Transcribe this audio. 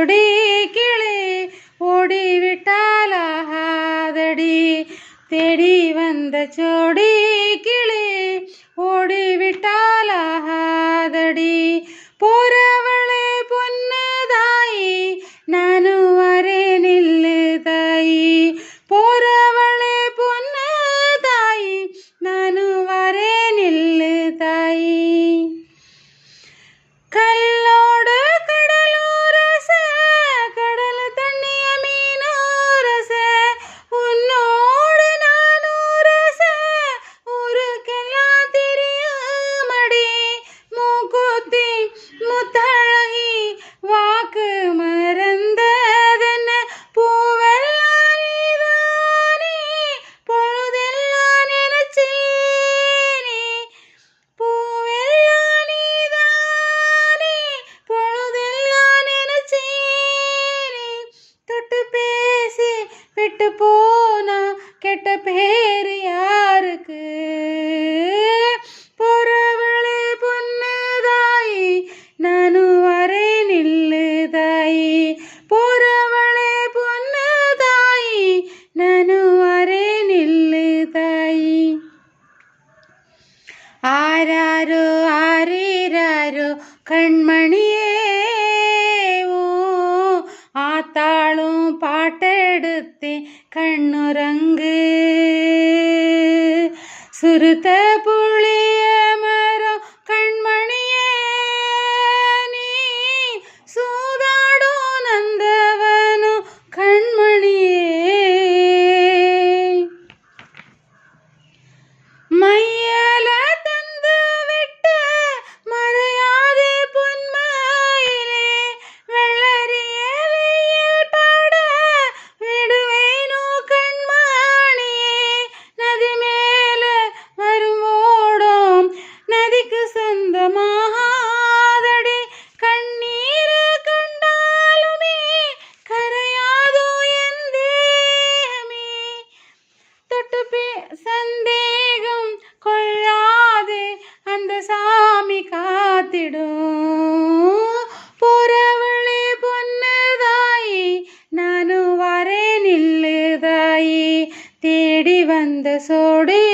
சோடி கிளி ஓடிவிட்டாலாகாதடி, தேடி வந்த சோடி கிளி ஓடிவிட்டாலாகாதடி. போறவளே பொண்ணு தாயி ನಾನು ವರೆ ನಿಲ್ಲು ತಾಯಿ, போறவளே பொண்ணு தாயி ನಾನು ವರೆ ನಿಲ್ಲು ತಾಯಿ. கல்லோடு கடலூரச கடல் தண்ணிய மீனூரச, உன்னோடு நானூரச ஊருக்கெல்லாம் தெரியுமடி. மூக்குத்தி முத்தழகி வாக்கு மறந்ததென்ன, பூவெல்லாம் நீதானே பொழுதெல்லாம் நினைச்சேனே, பூவெல்லாம் நீதானே பொழுதெல்லாம் நினைச்சேனே. தொட்டு பேசி விட்டு போனா கெட்ட பேரு யாருக்கு, போறவளே பொண்ணு தாயி ನಾನು ವರೆ ನಿಲ್ಲು ತಾಯಿ, போறவளே பொண்ணு தாயி ನಾನು ವರೆ ನಿಲ್ಲು ತಾಯಿ. ஆராரோ ஆரீராரோ கண்மணியே ஓ, ஆத்தாளும் பாட்டெடுத்தேன் கண்ணுறங்கு. சுருத்த புளிய மரம் கண்மணியே நீ, சூதாடும் நந்தவனும் கண்மணியே. மையல தந்து விட்டு மறையாதே பொன்மையிலே, வெள்ளரிய வெயில் பட விடுவேனோ கண்மணியே. நதி மேல வரும் ஓடம் நதிக்கு சொந்தமாகாதடி, கண்ணீர் கண்டாலுமே கரையாதோ என் தேகமே. தொட்டு சந்தேகம் கொள்ளாதே அந்த சாமி காத்திடும், போறவளே பொண்ணு தாயி ನಾನು ವರೆ ನಿಲ್ಲು ತಾಯಿ, தேடி வந்த சோடி